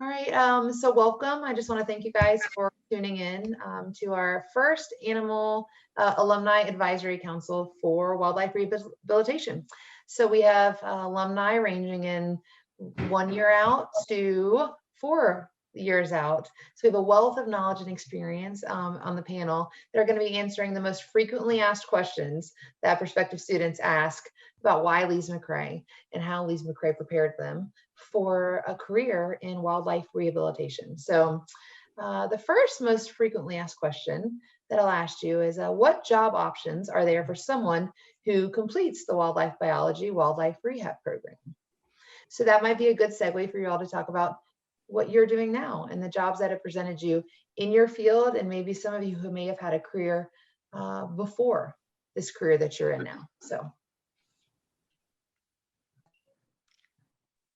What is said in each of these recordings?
All right, so welcome. I just want to thank you guys for tuning in to our first Animal Alumni Advisory Council for Wildlife Rehabilitation. So we have alumni ranging in 1 year out to 4 years out. So we have a wealth of knowledge and experience on the panel that are going to be answering the most frequently asked questions that prospective students ask about why Lees-McRae and how Lees-McRae prepared them for a career in wildlife rehabilitation. So the first most frequently asked question that I'll ask you is what job options are there for someone who completes the wildlife biology wildlife rehab program? So that might be a good segue for you all to talk about what you're doing now and the jobs that have presented you in your field, and maybe some of you who may have had a career before this career that you're in now. So.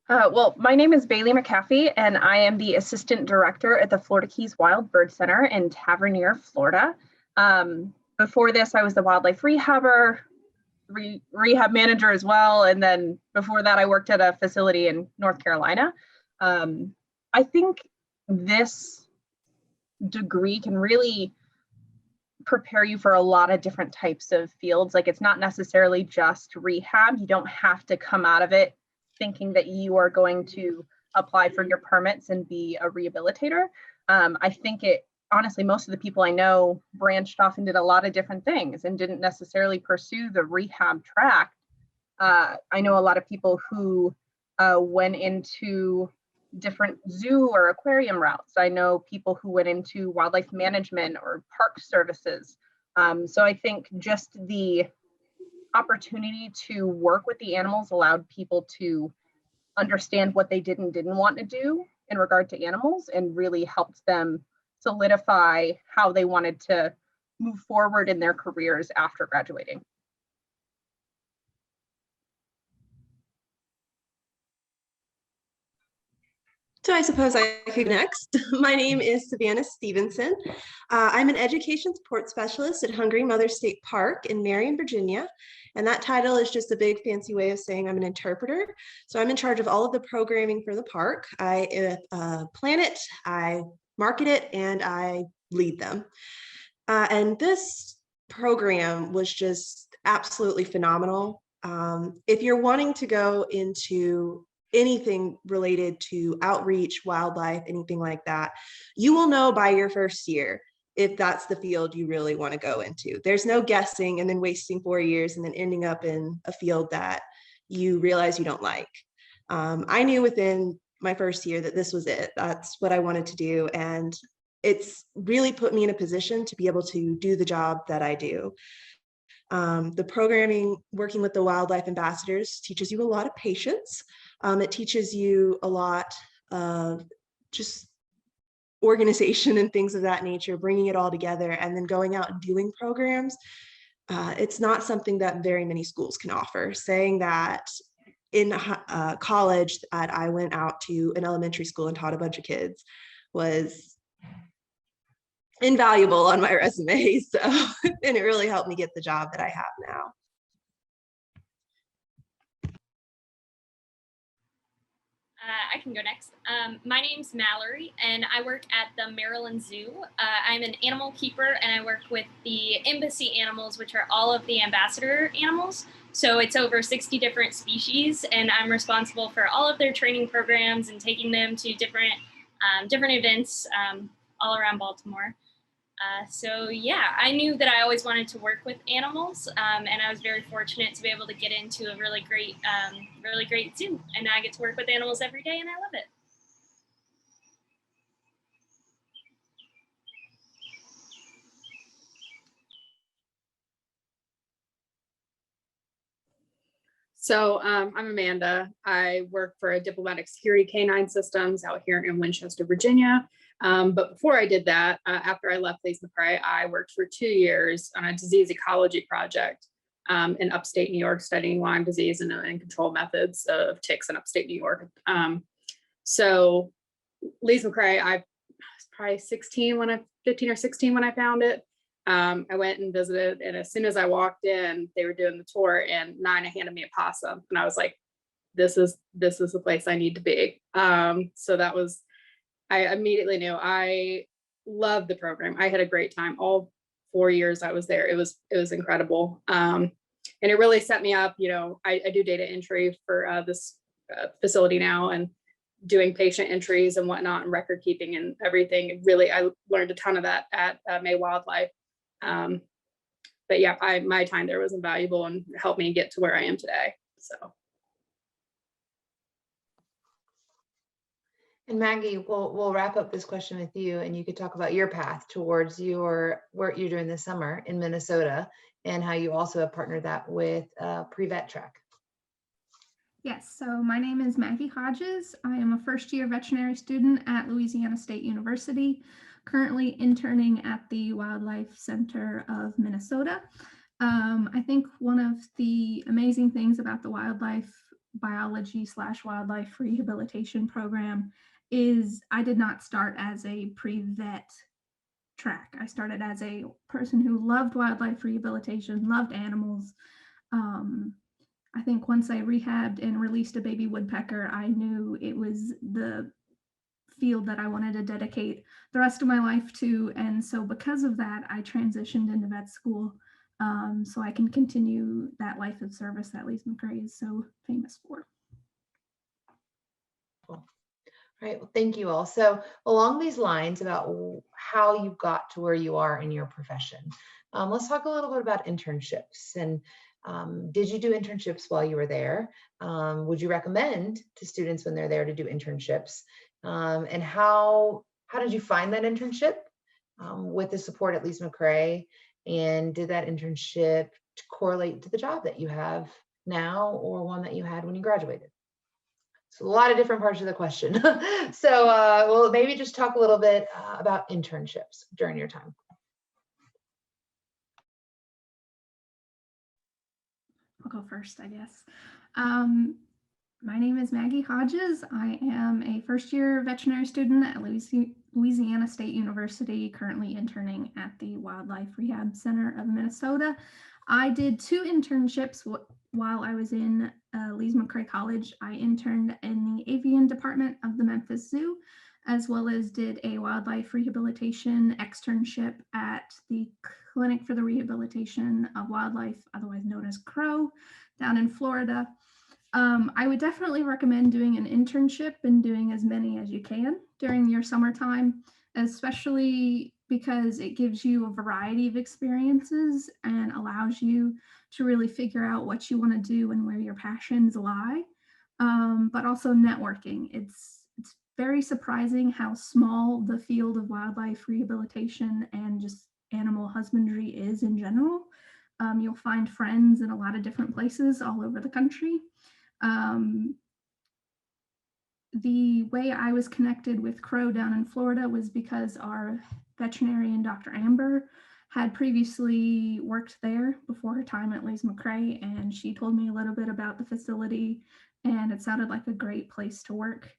Well, my name is Bailey McAfee, and I am the Assistant Director at the Florida Keys Wild Bird Center in Tavernier, Florida. Before this, I was the wildlife rehabber, rehab manager as well, and then before that, I worked at a facility in North Carolina. I think this degree can really prepare you for a lot of different types of fields. Like, it's not necessarily just rehab. You don't have to come out of it thinking that you are going to apply for your permits and be a rehabilitator. I think honestly, most of the people I know branched off and did a lot of different things and didn't necessarily pursue the rehab track. I know a lot of people who went into different zoo or aquarium routes. I know people who went into wildlife management or park services. So I think just the opportunity to work with the animals allowed people to understand what they did and didn't want to do in regard to animals, and really helped them solidify how they wanted to move forward in their careers after graduating. So I suppose I could next. My name is Savannah Stevenson. I'm an education support specialist at Hungry Mother State Park in Marion, Virginia. And that title is just a big fancy way of saying I'm an interpreter. So I'm in charge of all of the programming for the park. I plan it, I market it, and I lead them. And this program was just absolutely phenomenal. If you're wanting to go into anything related to outreach, wildlife, anything like that, you will know by your first year if that's the field you really want to go into. There's no guessing and then wasting 4 years and then ending up in a field that you realize you don't like. I knew within my first year that this was it. That's what I wanted to do. And it's really put me in a position to be able to do the job that I do. The programming, working with the wildlife ambassadors, teaches you a lot of patience. It teaches you a lot of just organization and things of that nature, bringing it all together and then going out and doing programs. It's not something that very many schools can offer. Saying that in college that I went out to an elementary school and taught a bunch of kids was invaluable on my resume. So, and it really helped me get the job that I have now. I can go next. My name's Mallory, and I work at the Maryland Zoo. I'm an animal keeper, and I work with the embassy animals, which are all of the ambassador animals. So it's over 60 different species, and I'm responsible for all of their training programs and taking them to different events all around Baltimore. So yeah, I knew that I always wanted to work with animals, and I was very fortunate to be able to get into a really great zoo, and I get to work with animals every day, and I love it. So I'm Amanda. I work for Diplomatic Security Canine Systems out here in Winchester, Virginia. But before I did that, after I left Lees-McRae, I worked for 2 years on a disease ecology project in upstate New York, studying Lyme disease and control methods of ticks in upstate New York. So Lees-McRae, I was probably 15 or 16 when I found it. I went and visited, and as soon as I walked in, they were doing the tour, and Nina handed me a possum, and I was like, this is the place I need to be. So that was I immediately knew I loved the program. I had a great time all 4 years I was there. It was incredible. And it really set me up. You know, I do data entry for this facility now, and doing patient entries and whatnot, and record keeping and everything. Really, I learned a ton of that at May Wildlife. But yeah, my time there was invaluable and helped me get to where I am today. So. And Maggie, we'll wrap up this question with you, and you could talk about your path towards your work you're doing this summer in Minnesota, and how you also have partnered that with pre-vet track. Yes, so my name is Maggie Hodges. I am a first-year veterinary student at Louisiana State University, currently interning at the Wildlife Center of Minnesota. I think one of the amazing things about the wildlife biology / wildlife rehabilitation program is I did not start as a pre-vet track. I started as a person who loved wildlife rehabilitation, loved animals. I think once I rehabbed and released a baby woodpecker, I knew it was the field that I wanted to dedicate the rest of my life to. And so because of that, I transitioned into vet school so I can continue that life of service that Lees-McRae is so famous for. Cool. All right, well, thank you all. So along these lines about how you got to where you are in your profession, let's talk a little bit about internships. And did you do internships while you were there? Would you recommend to students when they're there to do internships? And how did you find that internship with the support at Lees-McRae? And did that internship correlate to the job that you have now or one that you had when you graduated? So a lot of different parts of the question. So well, maybe just talk a little bit about internships during your time. I'll go first, I guess. My name is Maggie Hodges. I am a first-year veterinary student at Louisiana State University, currently interning at the Wildlife Rehab Center of Minnesota. I did 2 internships while I was in Lees-McRae College. I interned in the avian department of the Memphis Zoo, as well as did a wildlife rehabilitation externship at the Clinic for the Rehabilitation of Wildlife, otherwise known as CROW, down in Florida. I would definitely recommend doing an internship and doing as many as you can during your summertime, especially because it gives you a variety of experiences and allows you to really figure out what you want to do and where your passions lie, but also networking. It's very surprising how small the field of wildlife rehabilitation and just animal husbandry is in general. You'll find friends in a lot of different places all over the country. The way I was connected with CROW down in Florida was because our veterinarian, Dr. Amber, had previously worked there before her time at Lees-McRae, and she told me a little bit about the facility, and it sounded like a great place to work.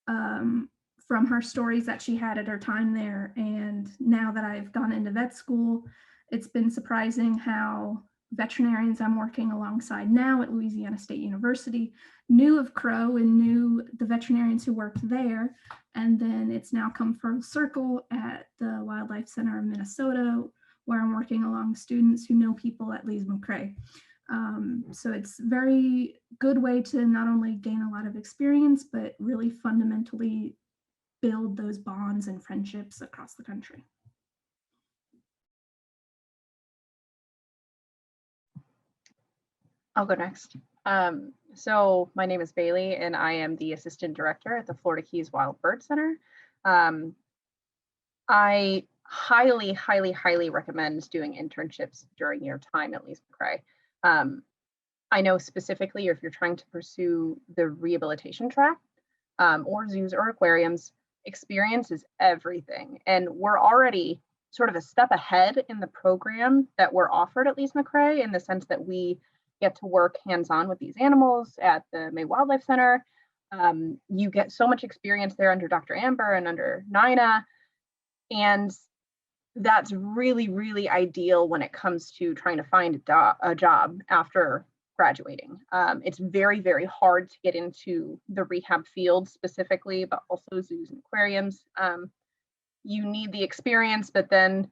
From her stories that she had at her time there, and now that I've gone into vet school, it's been surprising how veterinarians I'm working alongside now at Louisiana State University knew of CROW and knew the veterinarians who worked there. And then it's now come full circle at the Wildlife Center of Minnesota, where I'm working along students who know people at Lees-McRae. So it's a very good way to not only gain a lot of experience, but really fundamentally build those bonds and friendships across the country. I'll go next. So my name is Bailey, and I am the assistant director at the Florida Keys Wild Bird Center. I highly, highly, highly recommend doing internships during your time at Lees-McRae. I know specifically if you're trying to pursue the rehabilitation track or zoos or aquariums, experience is everything. And we're already sort of a step ahead in the program that we're offered at Lees-McRae, in the sense that we get to work hands-on with these animals at the May Wildlife Center. You get so much experience there under Dr. Amber and under Nina. And that's really, really ideal when it comes to trying to find a job after graduating. It's very, very hard to get into the rehab field specifically, but also zoos and aquariums. You need the experience, but then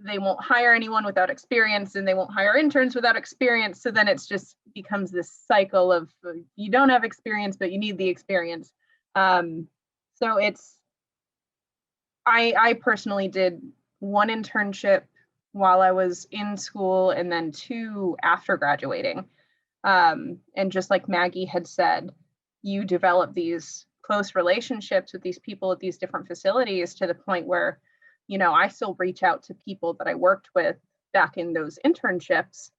they won't hire anyone without experience, and they won't hire interns without experience. So then it's just becomes this cycle of you don't have experience, but you need the experience. So I personally did one internship while I was in school and then 2 after graduating. And just like Maggie had said, you develop these close relationships with these people at these different facilities to the point where, you know, I still reach out to people that I worked with back in those internships.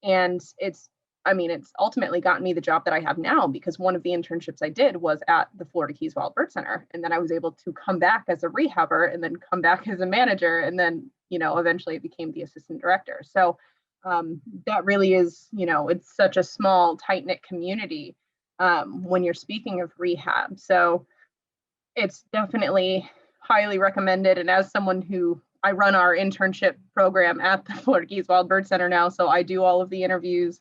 And it's ultimately gotten me the job that I have now, because one of the internships I did was at the Florida Keys Wild Bird Center. And then I was able to come back as a rehabber and then come back as a manager. And then, you know, eventually I became the assistant director. So that really is, you know, it's such a small, tight-knit community when you're speaking of rehab. So it's definitely highly recommended. And as someone who, I run our internship program at the Florida Keys Wild Bird Center now, so I do all of the interviews,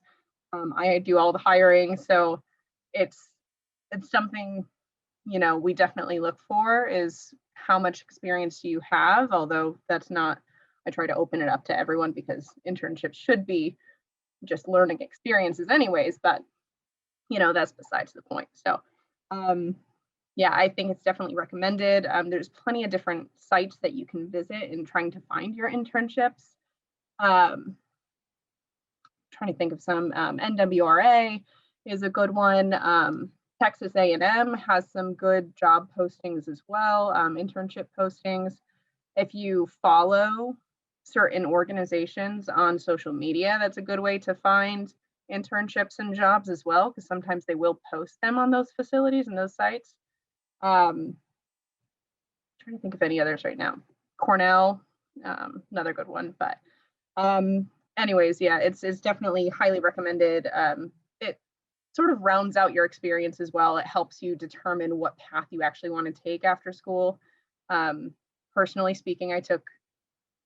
I do all the hiring. So it's something, you know, we definitely look for is how much experience do you have, although that's not, I try to open it up to everyone because internships should be just learning experiences anyways, but you know, that's besides the point. So yeah, I think it's definitely recommended. There's plenty of different sites that you can visit in trying to find your internships. Trying to think of some. NWRA is a good one. Texas A&M has some good job postings as well, internship postings. If you follow certain organizations on social media, that's a good way to find internships and jobs as well, because sometimes they will post them on those facilities and those sites. Trying to think of any others right now. Cornell, another good one, but anyways, yeah, it's definitely highly recommended. It sort of rounds out your experience as well. It helps you determine what path you actually want to take after school. Personally speaking, I took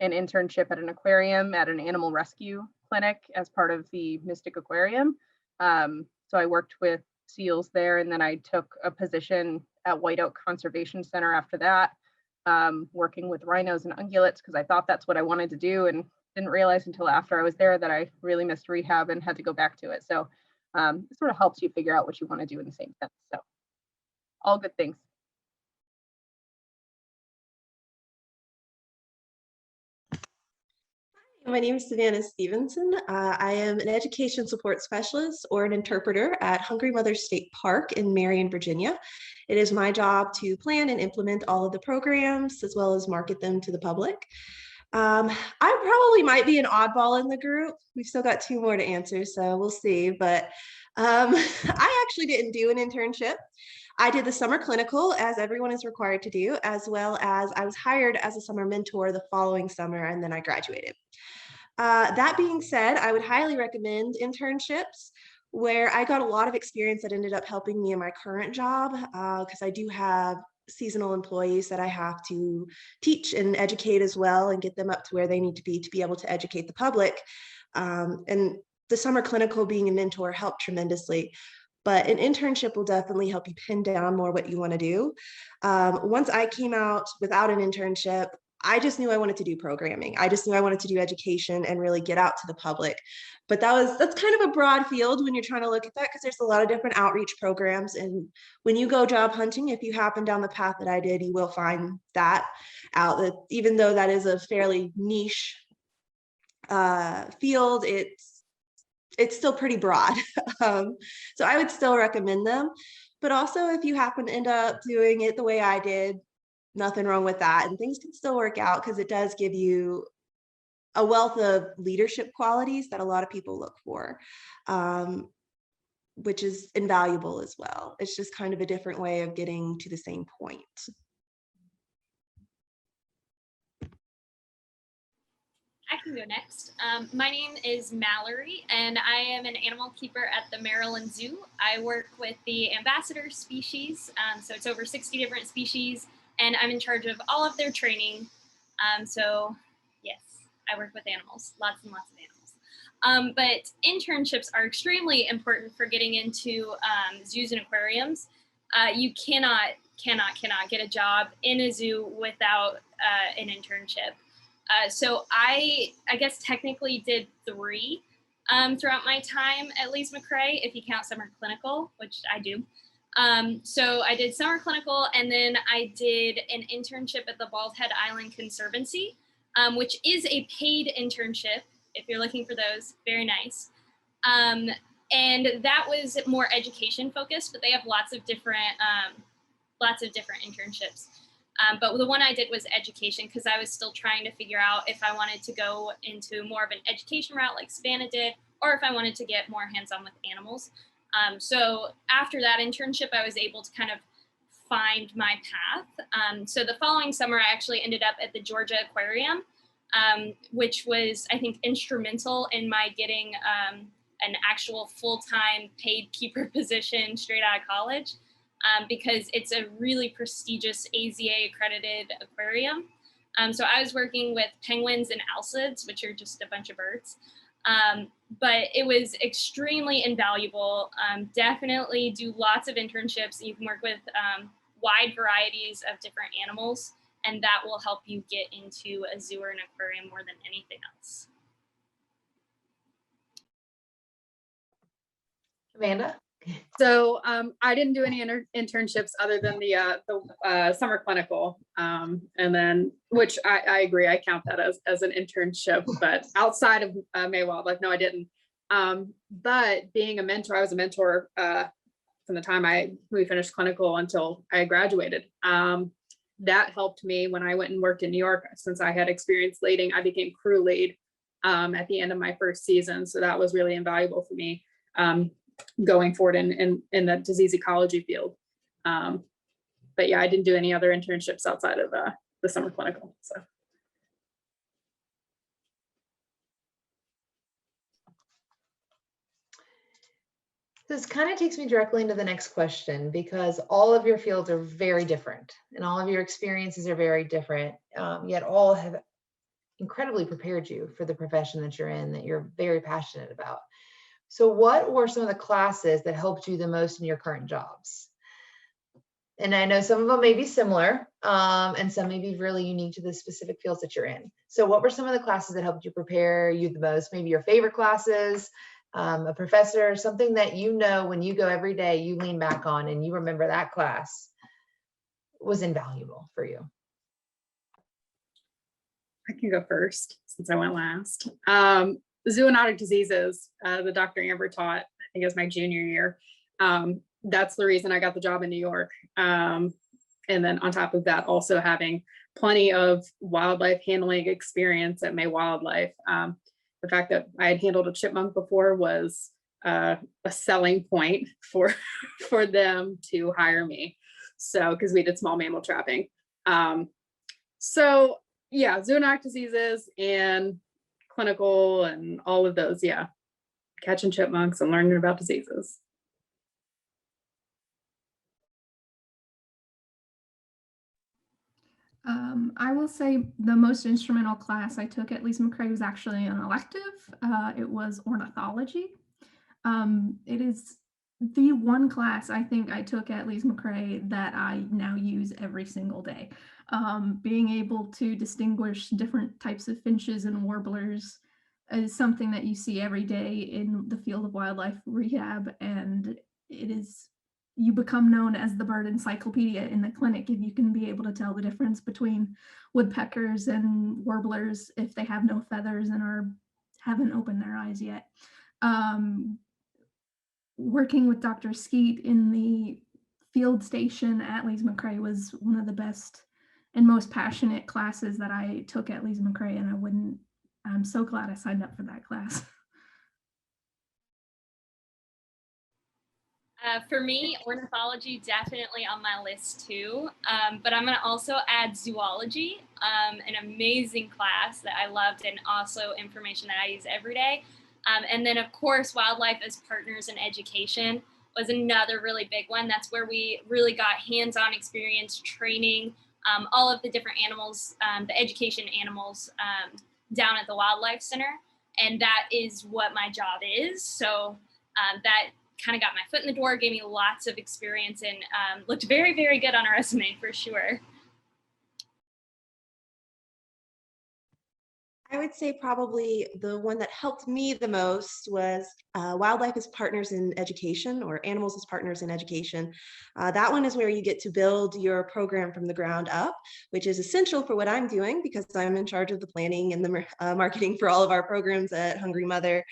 an internship at an aquarium at an animal rescue clinic as part of the Mystic Aquarium. So I worked with seals there, and then I took a position at White Oak Conservation Center after that, working with rhinos and ungulates, because I thought that's what I wanted to do, and didn't realize until after I was there that I really missed rehab and had to go back to it. So it sort of helps you figure out what you want to do in the same sense. So all good things. My name is Savannah Stevenson. I am an education support specialist or an interpreter at Hungry Mother State Park in Marion, Virginia. It is my job to plan and implement all of the programs as well as market them to the public. I probably might be an oddball in the group. We've still got 2 more to answer, so we'll see. But I actually didn't do an internship. I did the summer clinical, as everyone is required to do, as well as I was hired as a summer mentor the following summer, and then I graduated. That being said, I would highly recommend internships where I got a lot of experience that ended up helping me in my current job, because I do have seasonal employees that I have to teach and educate as well and get them up to where they need to be able to educate the public. And the summer clinical, being a mentor, helped tremendously. But an internship will definitely help you pin down more what you want to do. Once I came out without an internship, I just knew I wanted to do programming. I just knew I wanted to do education and really get out to the public. But that's kind of a broad field when you're trying to look at that, because there's a lot of different outreach programs. And when you go job hunting, if you happen down the path that I did, you will find that out. That even though that is a fairly niche field, it's still pretty broad. So I would still recommend them. But also, if you happen to end up doing it the way I did, nothing wrong with that. And things can still work out, because it does give you a wealth of leadership qualities that a lot of people look for, which is invaluable as well. It's just kind of a different way of getting to the same point. I can go next. My name is Mallory, and I am an animal keeper at the Maryland Zoo. I work with the ambassador species, so it's over 60 different species, and I'm in charge of all of their training. So yes, I work with animals, lots and lots of But internships are extremely important for getting into zoos and aquariums. You cannot get a job in a zoo without an internship. So I guess technically did 3 throughout my time at Lees-McRae, if you count summer clinical, which I do. So I did summer clinical, and then I did an internship at the Bald Head Island Conservancy, which is a paid internship. If you're looking for those, very nice. And that was more education focused, but they have lots of different internships. But the one I did was education, because I was still trying to figure out if I wanted to go into more of an education route like Savannah did, or if I wanted to get more hands-on with animals. So after that internship, I was able to kind of find my path. So the following summer, I actually ended up at the Georgia Aquarium, which was, I think, instrumental in my getting an actual full-time paid keeper position straight out of college. Because it's a really prestigious AZA accredited aquarium. So I was working with penguins and alcids, which are just a bunch of birds. But it was extremely invaluable. Definitely do lots of internships. You can work with wide varieties of different animals, and that will help you get into a zoo or an aquarium more than anything else. Amanda? So I didn't do any internships other than the summer clinical, and then, which I agree, I count that as an internship, but outside of May Wildlife, no, I didn't. But being a mentor, I was a mentor from the time we finished clinical until I graduated. That helped me when I went and worked in New York. Since I had experience leading, I became crew lead at the end of my first season. So that was really invaluable for me. Going forward in the disease ecology field. But yeah, I didn't do any other internships outside of the summer clinical. So. This kind of takes me directly into the next question, because all of your fields are very different and all of your experiences are very different, yet all have incredibly prepared you for the profession that you're in, that you're very passionate about. So what were some of the classes that helped you the most in your current jobs? And I know some of them may be similar, and some may be really unique to the specific fields that you're in. So what were some of the classes that helped you prepare you the most? Maybe your favorite classes, a professor, something that you know when you go every day, you lean back on and you remember that class was invaluable for you. I can go first since I went last. Zoonotic diseases, the Dr. Amber taught, I think it was my junior year. That's the reason I got the job in New York. And then on top of that, also having plenty of wildlife handling experience at May Wildlife. The fact that I had handled a chipmunk before was a selling point for them to hire me. So, because we did small mammal trapping. So yeah, zoonotic diseases and clinical and all of those, yeah, catching chipmunks and learning about diseases. I will say the most instrumental class I took at Lees-McRae was actually an elective. It was ornithology. It is the one class I think I took at Lees-McRae that I now use every single day. Being able to distinguish different types of finches and warblers is something that you see every day in the field of wildlife rehab, and you become known as the bird encyclopedia in the clinic if you can be able to tell the difference between woodpeckers and warblers if they have no feathers and haven't opened their eyes yet. Working with Dr. Skeet in the field station at Lees-McRae was one of the best and most passionate classes that I took at Lees-McRae, and I'm so glad I signed up for that class. For me, ornithology definitely on my list too, but I'm going to also add zoology, an amazing class that I loved and also information that I use every day. And then of course, wildlife as partners in education was another really big one. That's where we really got hands-on experience training all of the different animals, the education animals down at the Wildlife Center. and that is what my job is. So that kind of got my foot in the door, gave me lots of experience, and looked very, very good on a resume for sure. I would say probably the one that helped me the most was Wildlife as Partners in Education, or Animals as Partners in Education. That one is where you get to build your program from the ground up, which is essential for what I'm doing because I'm in charge of the planning and the marketing for all of our programs at Hungry Mother.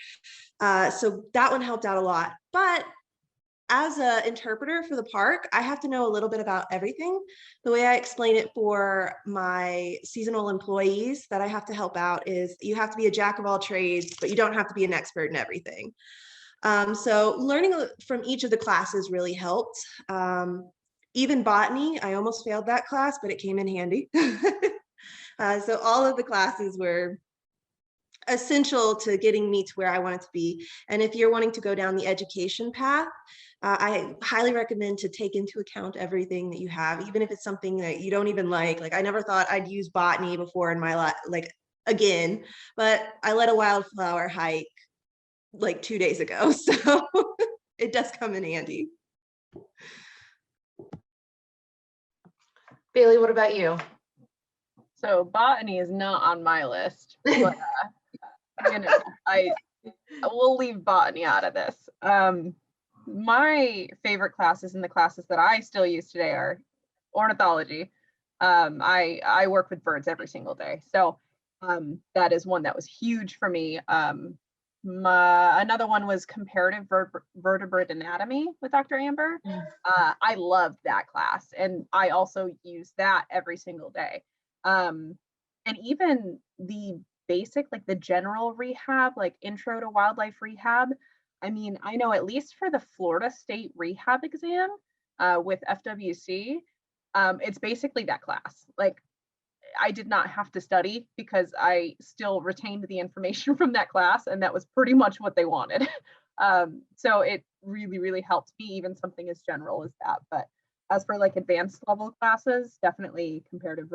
So that one helped out a lot. But as an interpreter for the park, I have to know a little bit about everything. The way I explain it for my seasonal employees that I have to help out is you have to be a jack of all trades, but you don't have to be an expert in everything. So learning from each of the classes really helped. Even botany, I almost failed that class, but it came in handy. So all of the classes were essential to getting me to where I wanted to be. And if you're wanting to go down the education path, I highly recommend to take into account everything that you have, even if it's something that you don't even like. Like I never thought I'd use botany before in my life, like again, but I led a wildflower hike like 2 days ago. So it does come in handy. Bailey, what about you? So botany is not on my list, but I will leave botany out of this. My favorite classes and the classes that I still use today are ornithology. I work with birds every single day, so that is one that was huge for me. Another one was comparative vertebrate anatomy with Dr. Amber. I loved that class, and I also use that every single day. And even the basic, like the general rehab, like intro to wildlife rehab. I mean, I know at least for the Florida State rehab exam with FWC, it's basically that class. Like I did not have to study because I still retained the information from that class, and that was pretty much what they wanted. So it really, really helped me, even something as general as that. But as for like advanced level classes, definitely comparative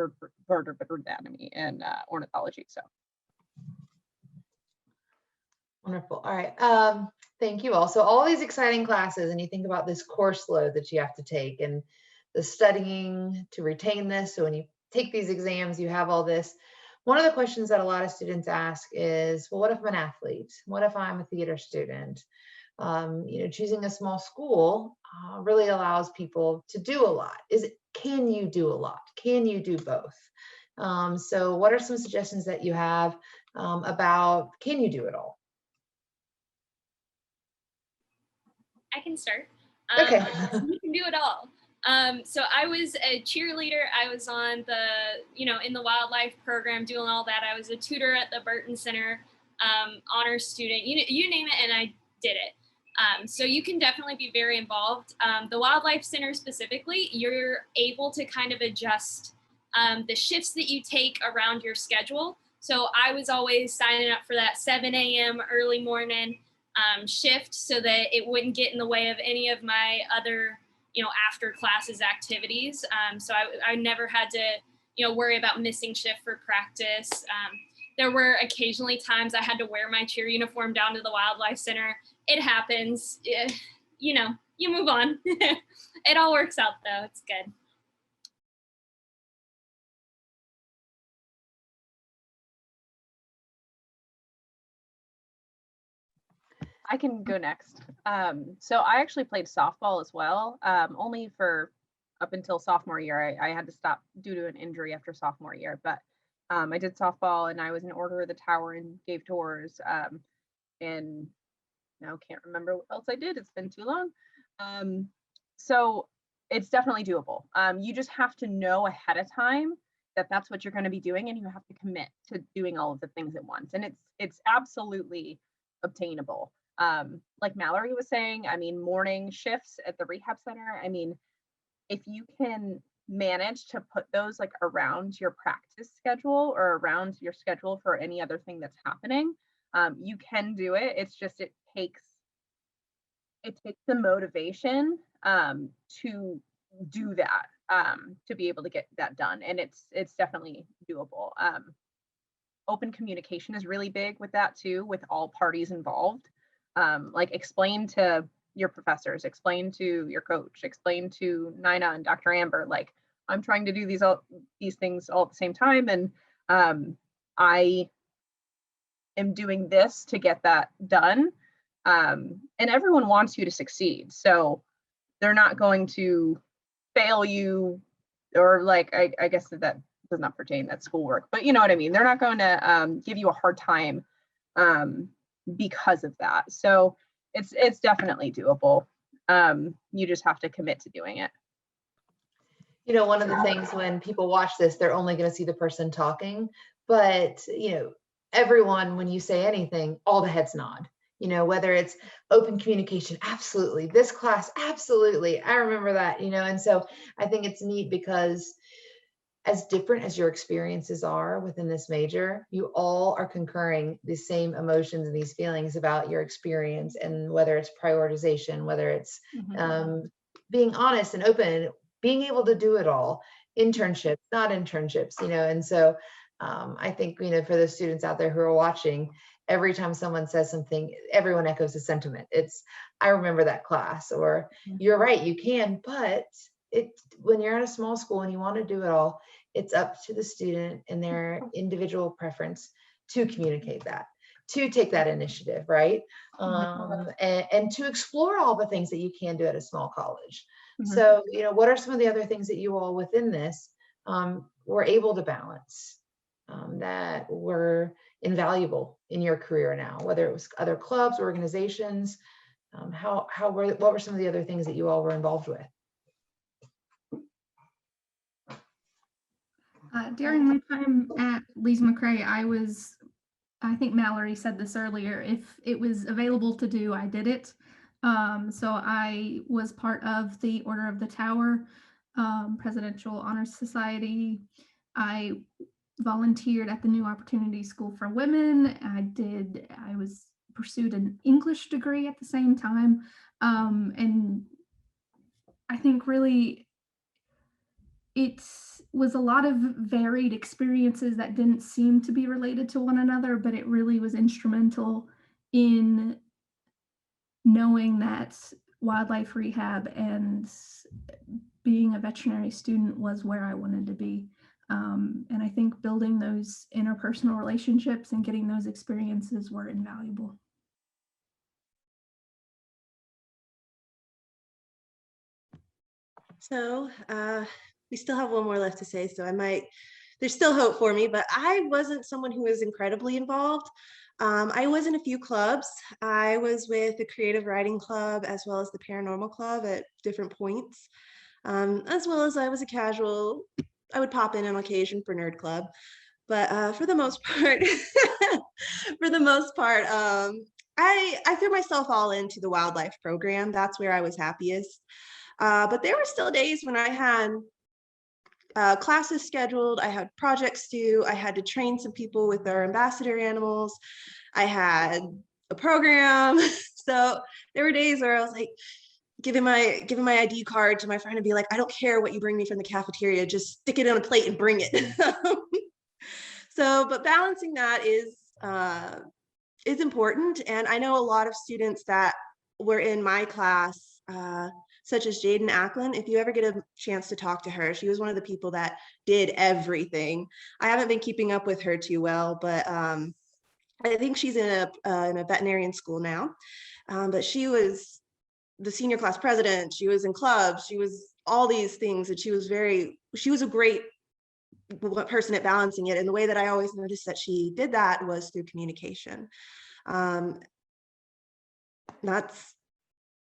vertebrate anatomy and ornithology. So. Wonderful. All right. Thank you all. So all these exciting classes, and you think about this course load that you have to take and the studying to retain this. So when you take these exams, you have all this. One of the questions that a lot of students ask is, well, what if I'm an athlete? What if I'm a theater student? Choosing a small school really allows people to do a lot. Can you do a lot? Can you do both? So what are some suggestions that you have about, can you do it all? I can start. Okay. You can do it all. So I was a cheerleader. I was on in the wildlife program, doing all that. I was a tutor at the Burton Center, honors student, you name it, and I did it. So you can definitely be very involved. The Wildlife Center specifically, you're able to kind of adjust the shifts that you take around your schedule. So I was always signing up for that 7 a.m. early morning shift so that it wouldn't get in the way of any of my other, after classes activities. So I never had to, worry about missing shift for practice. There were occasionally times I had to wear my cheer uniform down to the Wildlife Center. It happens, you move on. It all works out though, it's good. I can go next. So I actually played softball as well, only for up until sophomore year. I had to stop due to an injury after sophomore year, but I did softball and I was in Order of the Tower and gave tours, and now can't remember what else I did. It's been too long. So it's definitely doable. You just have to know ahead of time that that's what you're going to be doing, and you have to commit to doing all of the things at once. And it's absolutely obtainable. Like Mallory was saying, I mean, morning shifts at the rehab center. I mean, if you can manage to put those like around your practice schedule or around your schedule for any other thing that's happening, you can do it. It's just, it takes the motivation to do that, to be able to get that done. And it's definitely doable. open communication is really big with that too, with all parties involved. Like explain to your professors, explain to your coach, explain to Nina and Dr. Amber, like I'm trying to do these things all at the same time, and I am doing this to get that done. And everyone wants you to succeed, so they're not going to fail you, or like I guess that does not pertain, that's schoolwork, but you know what I mean. They're not going to give you a hard time because of that. So it's definitely doable. You just have to commit to doing it. You know, one of the things when people watch this, they're only going to see the person talking, but you know, everyone, when you say anything, all the heads nod. You know, whether it's open communication, absolutely. This class, absolutely. I remember that, you know, and so I think it's neat because as different as your experiences are within this major, you all are concurring the same emotions and these feelings about your experience, and whether it's prioritization, whether it's being honest and open, being able to do it all, internships, not internships, you know, and so I think, you know, for the students out there who are watching, every time someone says something, everyone echoes the sentiment. It's, I remember that class, or you're right, you can, but when you're at a small school and you want to do it all, it's up to the student and their individual preference to communicate that, to take that initiative, right? And to explore all the things that you can do at a small college. So, you know, what are some of the other things that you all within this were able to balance that were invaluable in your career now, whether it was other clubs, organizations, what were some of the other things that you all were involved with? During my time at Lees-McRae, I think Mallory said this earlier, if it was available to do, I did it. So I was part of the Order of the Tower, Presidential Honor Society. I volunteered at the New Opportunity School for Women. I pursued an English degree at the same time. And I think really it was a lot of varied experiences that didn't seem to be related to one another, but it really was instrumental in knowing that wildlife rehab and being a veterinary student was where I wanted to be. And I think building those interpersonal relationships and getting those experiences were invaluable. So we still have one more left to say, so there's still hope for me, but I wasn't someone who was incredibly involved. I was in a few clubs. I was with the creative writing club as well as the paranormal club at different points, as well as I was a casual. I would pop in on occasion for nerd club, but for the most part, I threw myself all into the wildlife program. That's where I was happiest. But there were still days when I had classes scheduled, I had projects due, I had to train some people with our ambassador animals, I had a program. So there were days where I was like giving my ID card to my friend and be like, I don't care what you bring me from the cafeteria, just stick it on a plate and bring it. So, but balancing that is important. And I know a lot of students that were in my class, such as Jaden Ackland. If you ever get a chance to talk to her, she was one of the people that did everything. I haven't been keeping up with her too well, but I think she's in a veterinarian school now. But she was the senior class president. She was in clubs. She was all these things, and she was a great person at balancing it. And the way that I always noticed that she did that was through communication. That's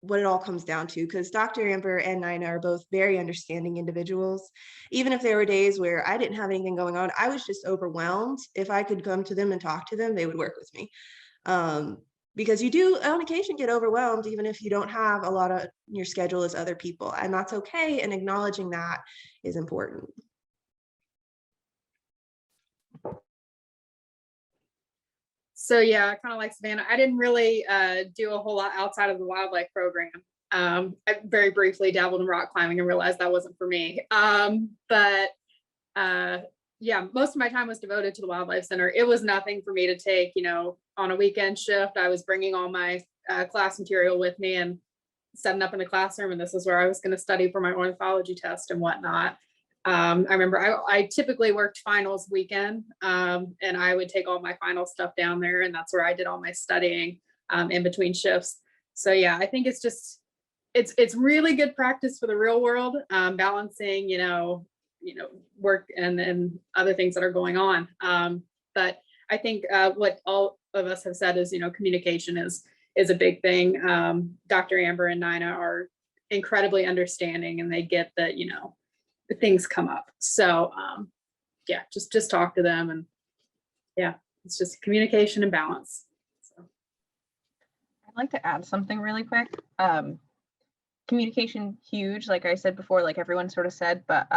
what it all comes down to, because Dr. Amber and Nina are both very understanding individuals. Even if there were days where I didn't have anything going on, I was just overwhelmed. If I could come to them and talk to them, they would work with me. Because you do on occasion get overwhelmed, even if you don't have a lot of your schedule as other people, and that's okay. And acknowledging that is important. So yeah, kind of like Savannah, I didn't really do a whole lot outside of the wildlife program. I very briefly dabbled in rock climbing and realized that wasn't for me. But yeah, most of my time was devoted to the Wildlife Center. It was nothing for me to take, you know, on a weekend shift. I was bringing all my class material with me and setting up in the classroom, and this is where I was going to study for my ornithology test and whatnot. I remember I typically worked finals weekend, and I would take all my final stuff down there, and that's where I did all my studying in between shifts. So yeah, I think it's just, it's really good practice for the real world, balancing, you know, work and other things that are going on. But I think what all of us have said is, you know, communication is a big thing. Dr. Amber and Nina are incredibly understanding, and they get that, you know, things come up. So yeah, just talk to them, and yeah, it's just communication and balance. So I'd like to add something really quick. Communication, huge, like I said before, like everyone sort of said, but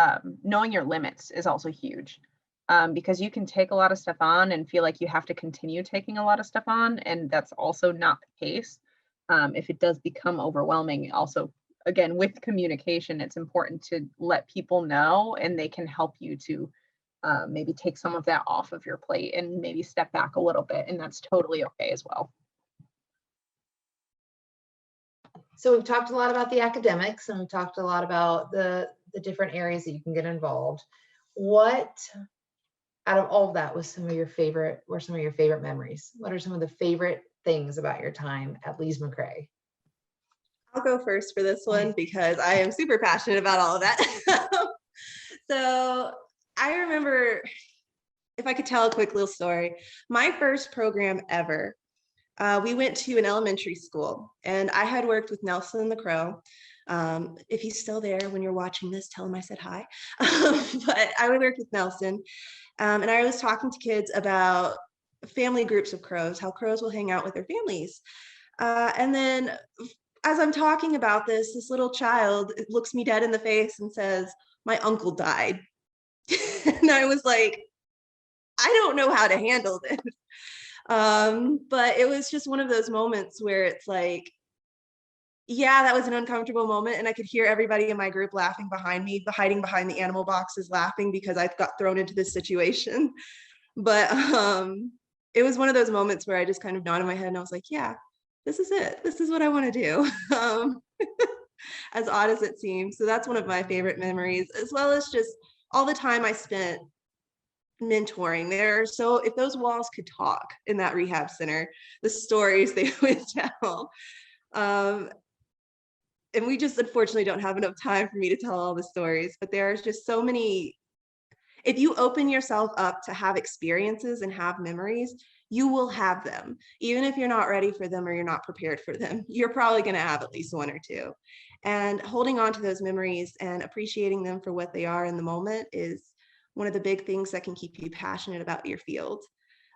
knowing your limits is also huge, because you can take a lot of stuff on and feel like you have to continue taking a lot of stuff on, and that's also not the case. If it does become overwhelming, also, again, with communication, it's important to let people know, and they can help you to maybe take some of that off of your plate and maybe step back a little bit, and that's totally okay as well. So we've talked a lot about the academics, and we've talked a lot about the different areas that you can get involved. What out of all of that were some of your favorite memories? What are some of the favorite things about your time at Lees-McRae? I'll go first for this one because I am super passionate about all of that. So I remember, if I could tell a quick little story, my first program ever, we went to an elementary school, and I had worked with Nelson the Crow. If he's still there when you're watching this, tell him I said hi. But I would work with Nelson, and I was talking to kids about family groups of crows, how crows will hang out with their families. And then as I'm talking about this, this little child looks me dead in the face and says, "My uncle died." And I was like, I don't know how to handle this. But it was just one of those moments where it's like, yeah, that was an uncomfortable moment. And I could hear everybody in my group laughing behind me, hiding behind the animal boxes, laughing because I got thrown into this situation. But it was one of those moments where I just kind of nodded my head and I was like, yeah, this is it. This is what I want to do. As odd as it seems. So that's one of my favorite memories, as well as just all the time I spent mentoring there. So if those walls could talk in that rehab center, the stories they would tell. And we just unfortunately don't have enough time for me to tell all the stories, but there's just so many. If you open yourself up to have experiences and have memories, you will have them. Even if you're not ready for them or you're not prepared for them, you're probably going to have at least one or two. And holding on to those memories and appreciating them for what they are in the moment is one of the big things that can keep you passionate about your field.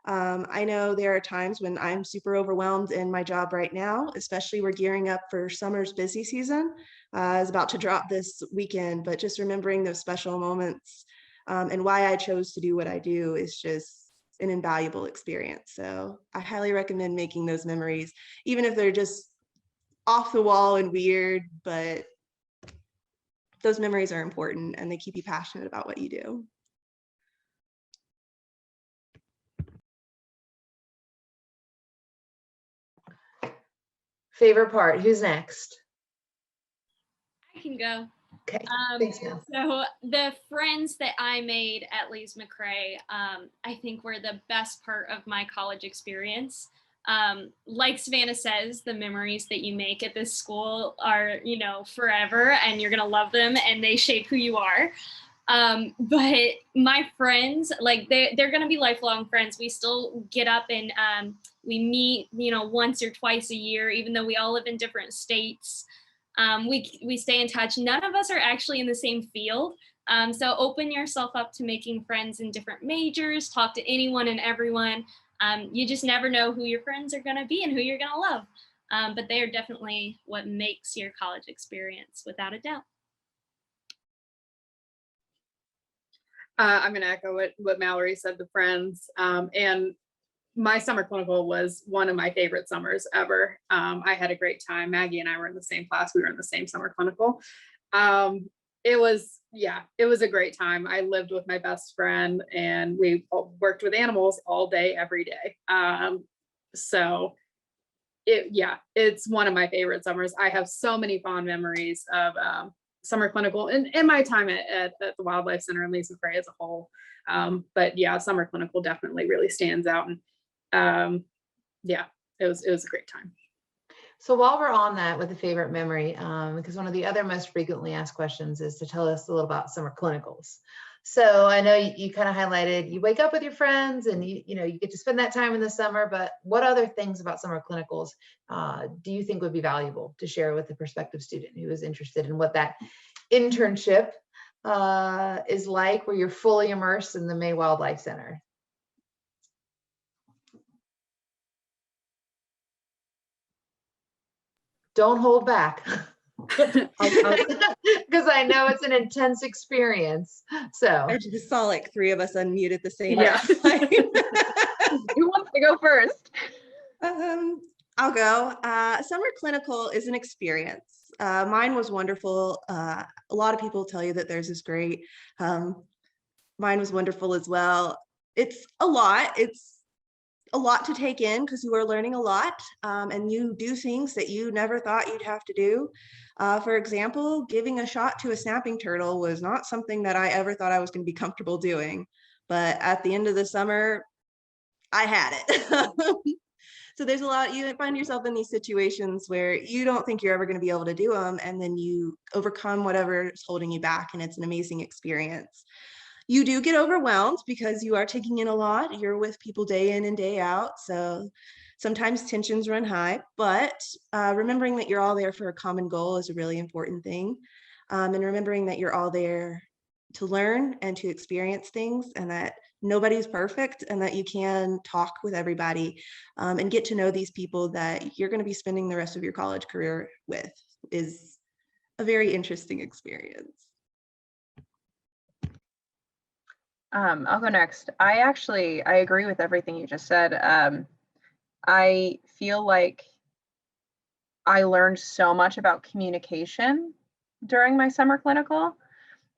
I know there are times when I'm super overwhelmed in my job right now, especially we're gearing up for summer's busy season. Is about to drop this weekend, but just remembering those special moments and why I chose to do what I do is just an invaluable experience. So I highly recommend making those memories, even if they're just off the wall and weird, but those memories are important and they keep you passionate about what you do. Favorite part? Who's next? I can go. Okay. Thanks, Mel. So the friends that I made at Lees-McRae, I think were the best part of my college experience. Like Savannah says, the memories that you make at this school are, you know, forever, and you're gonna love them, and they shape who you are. But my friends, like they're gonna be lifelong friends. We still get up and we meet, you know, once or twice a year, even though we all live in different states. We stay in touch. None of us are actually in the same field. So open yourself up to making friends in different majors, talk to anyone and everyone. You just never know who your friends are gonna be and who you're gonna love. But they are definitely what makes your college experience, without a doubt. I'm going to echo what Mallory said, the friends. And my summer clinical was one of my favorite summers ever. I had a great time. Maggie and I were in the same class. We were in the same summer clinical. it was, yeah, it was a great time. I lived with my best friend and we worked with animals all day, every day. So yeah, it's one of my favorite summers. I have so many fond memories of summer clinical and my time at the Wildlife Center and Lees-McRae as a whole. But yeah, summer clinical definitely really stands out. And yeah, it was a great time. So while we're on that with the favorite memory, because one of the other most frequently asked questions is to tell us a little about summer clinicals. So I know you kind of highlighted you wake up with your friends and you get to spend that time in the summer, but what other things about summer clinicals do you think would be valuable to share with the prospective student who is interested in what that internship is like, where you're fully immersed in the May Wildlife Center? Don't hold back. Because I know it's an intense experience. So I just saw like 3 of us unmute at the same Yeah. time. Who wants to go first? I'll go. Summer clinical is an experience. Mine was wonderful. A lot of people tell you that theirs is great. Mine was wonderful as well. It's a lot. It's a lot to take in because you are learning a lot, and you do things that you never thought you'd have to do. For example, giving a shot to a snapping turtle was not something that I ever thought I was going to be comfortable doing. But at the end of the summer, I had it. So there's a lot, you find yourself in these situations where you don't think you're ever going to be able to do them, and then you overcome whatever is holding you back, and it's an amazing experience. You do get overwhelmed because you are taking in a lot. You're with people day in and day out. So sometimes tensions run high, but remembering that you're all there for a common goal is a really important thing. And remembering that you're all there to learn and to experience things, and that nobody's perfect, and that you can talk with everybody and get to know these people that you're going to be spending the rest of your college career with is a very interesting experience. I'll go next. I agree with everything you just said. I feel like I learned so much about communication during my summer clinical.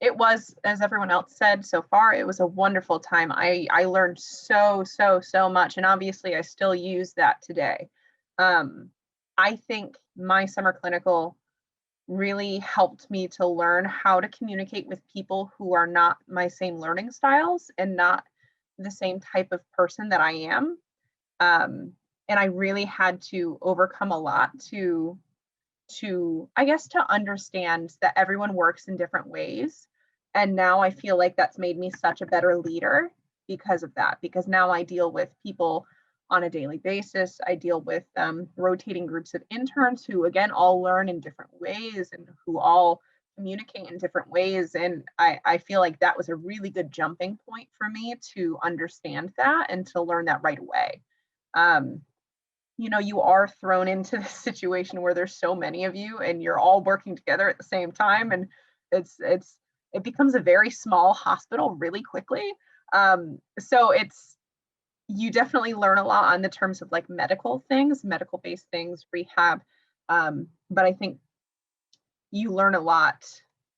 It was, as everyone else said so far, it was a wonderful time. I learned so much, and obviously I still use that today. I think my summer clinical really helped me to learn how to communicate with people who are not my same learning styles and not the same type of person that I am. And I really had to overcome a lot to I guess to understand that everyone works in different ways. And now I feel like that's made me such a better leader because of that, because now I deal with people on a daily basis. I deal with rotating groups of interns who, again, all learn in different ways and who all communicate in different ways. And I feel like that was a really good jumping point for me to understand that and to learn that right away. You are thrown into this situation where there's so many of you and you're all working together at the same time. And it becomes a very small hospital really quickly. So you definitely learn a lot on the terms of like medical based things, rehab. But I think you learn a lot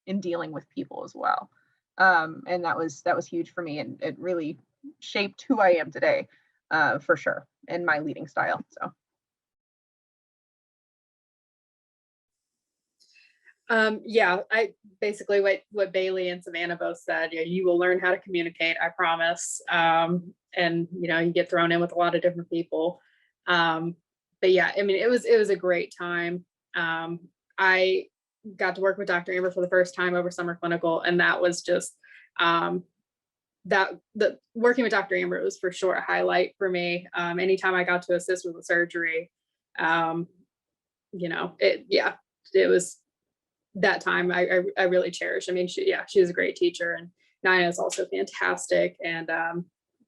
in dealing with people as well. And that was huge for me, and it really shaped who I am today, for sure, and my leading style. So. Yeah, I basically what Bailey and Savannah both said. Yeah, you will learn how to communicate, I promise. And you get thrown in with a lot of different people. But yeah, I mean, it was a great time. I got to work with Dr. Amber for the first time over summer clinical, and that was just the working with Dr. Amber was for sure a highlight for me. Anytime I got to assist with the surgery, it was that time I really cherish. I mean, she was a great teacher, and Nina is also fantastic, and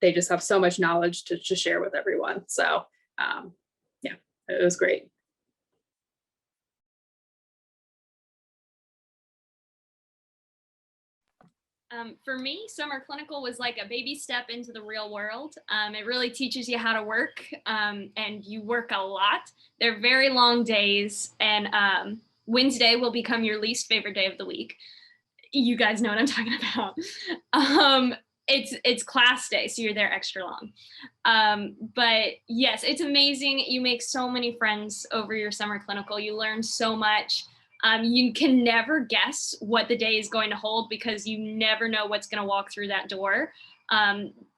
they just have so much knowledge to share with everyone. So yeah, it was great. For me, summer clinical was like a baby step into the real world. It really teaches you how to work, and you work a lot. They're very long days, and Wednesday will become your least favorite day of the week. you guys know what I'm talking about. It's class day, so you're there extra long. But yes, it's amazing. You make so many friends over your summer clinical. You learn so much. You can never guess what the day is going to hold because you never know what's going to walk through that door.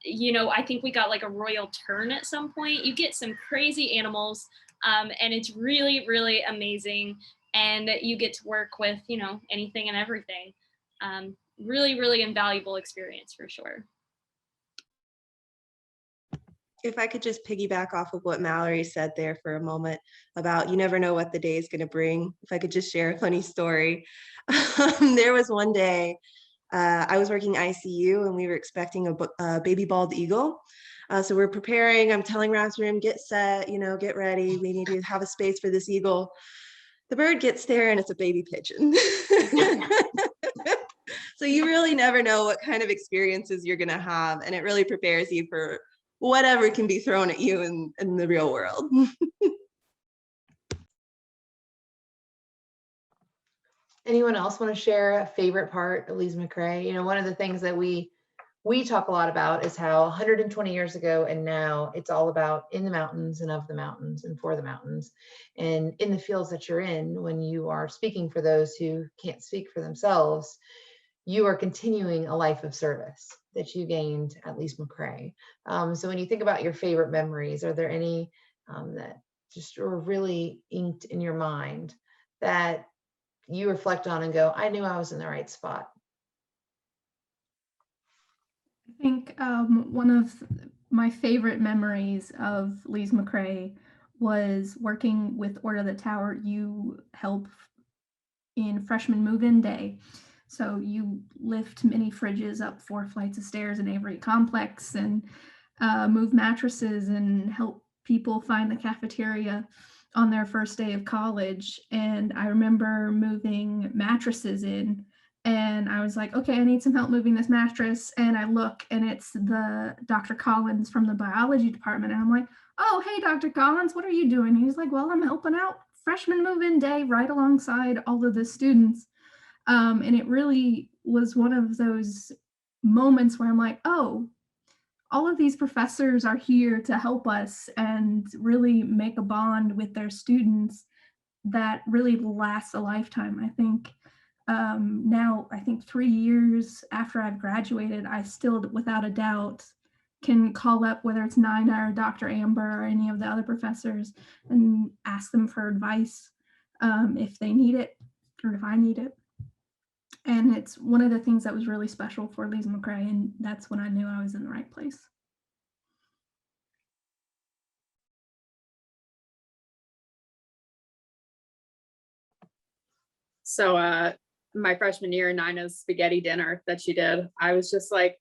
You know, I think we got like a royal tern at some point. You get some crazy animals, and it's really, really amazing. And you get to work with, you know, anything and everything. Really, really invaluable experience for sure. If I could just piggyback off of what Mallory said there for a moment about you never know what the day is going to bring. If I could just share a funny story. There was one day I was working ICU and we were expecting a baby bald eagle. So we're preparing, I'm telling Room, get set, you know, get ready. We need to have a space for this eagle. The bird gets there and it's a baby pigeon. So you really never know what kind of experiences you're going to have. And it really prepares you for whatever can be thrown at you in the real world. Anyone else want to share a favorite part of Lees-McRae? You know, one of the things that we talk a lot about is how 120 years ago and now it's all about in the mountains and of the mountains and for the mountains. And in the fields that you're in, when you are speaking for those who can't speak for themselves, you are continuing a life of service that you gained at Lees-McRae. So when you think about your favorite memories, are there any that just are really inked in your mind that you reflect on and go, I knew I was in the right spot? I think one of my favorite memories of Lees-McRae was working with Order of the Tower. You help in freshman move-in day. So you lift mini fridges up 4 flights of stairs in Avery Complex and move mattresses and help people find the cafeteria on their first day of college. And I remember moving mattresses in and I was like, okay, I need some help moving this mattress. And I look and it's the Dr. Collins from the biology department. And I'm like, oh, hey, Dr. Collins, what are you doing? And he's like, well, I'm helping out freshman move-in day right alongside all of the students. And it really was one of those moments where I'm like, oh, all of these professors are here to help us and really make a bond with their students that really lasts a lifetime. I think now, I think 3 years after I've graduated, I still, without a doubt, can call up whether it's Nina or Dr. Amber or any of the other professors and ask them for advice if they need it or if I need it. And it's one of the things that was really special for Lees-McRae, and that's when I knew I was in the right place. So my freshman year, Nina's spaghetti dinner that she did, I was just like,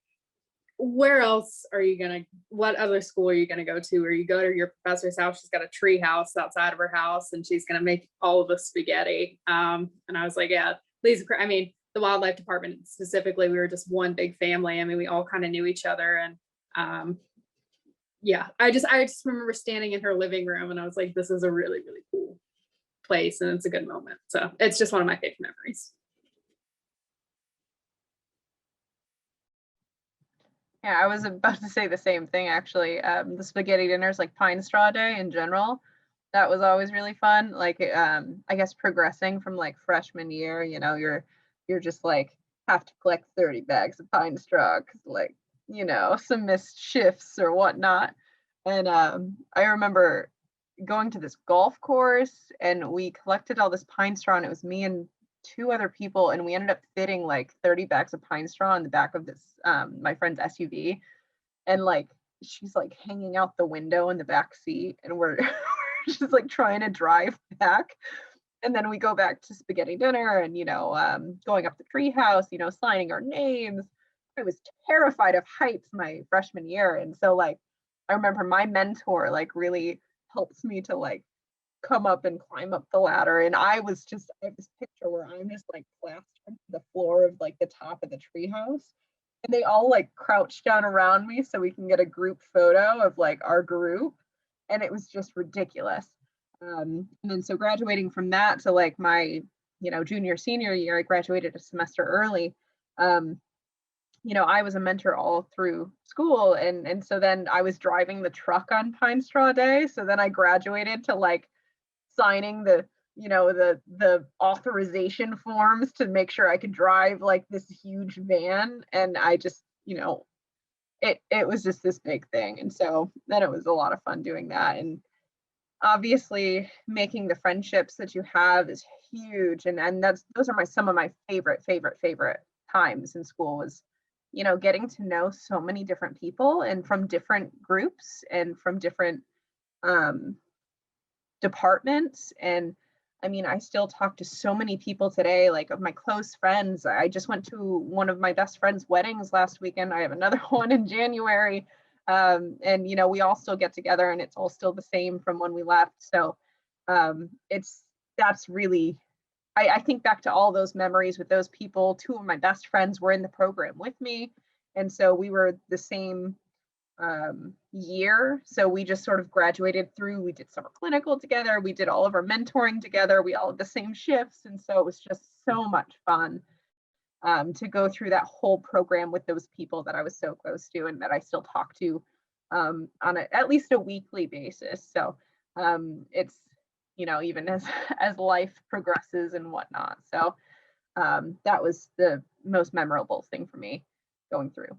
where else are you gonna, what other school are you gonna go to? Or you go to your professor's house, she's got a tree house outside of her house and she's gonna make all of the spaghetti. And I was like, yeah, I mean, the wildlife department specifically, we were just one big family. I mean, we all kind of knew each other. And yeah, I just remember standing in her living room and I was like, this is a really, really cool place and it's a good moment. So it's just one of my favorite memories. Yeah, I was about to say the same thing, actually. The spaghetti dinners, like Pine Straw Day in general, that was always really fun. Like, I guess progressing from like freshman year, you know, you're just like have to collect 30 bags of pine straw because like, you know, some missed shifts or whatnot. And I remember going to this golf course and we collected all this pine straw and it was me and 2 other people and we ended up fitting like 30 bags of pine straw in the back of this my friend's SUV, and like she's like hanging out the window in the back seat and we're just like trying to drive back, and then we go back to spaghetti dinner and, you know, going up the treehouse, you know, signing our names. I was terrified of heights my freshman year, and so like I remember my mentor like really helps me to like come up and climb up the ladder. And I have this picture where I'm just like clasped onto the floor of like the top of the treehouse. And they all like crouch down around me so we can get a group photo of like our group. And it was just ridiculous. And then so graduating from that to like my junior, senior year, I graduated a semester early. I was a mentor all through school. And so then I was driving the truck on Pine Straw Day. So then I graduated to like signing the authorization forms to make sure I could drive like this huge van. And I just, it was just this big thing. And so then it was a lot of fun doing that. And obviously making the friendships that you have is huge. And those are some of my favorite times in school was, getting to know so many different people and from different groups and from different departments. And I mean, I still talk to so many people today, like of my close friends. I just went to one of my best friend's weddings last weekend. I have another one in January. And, we all still get together and it's all still the same from when we left. So that's really, I think back to all those memories with those people. Two of my best friends were in the program with me. And so we were the same year. So we just sort of graduated through, we did summer clinical together. We did all of our mentoring together. We all had the same shifts. And so it was just so much fun to go through that whole program with those people that I was so close to and that I still talk to on at least a weekly basis. So it's, even as life progresses and whatnot. So that was the most memorable thing for me going through.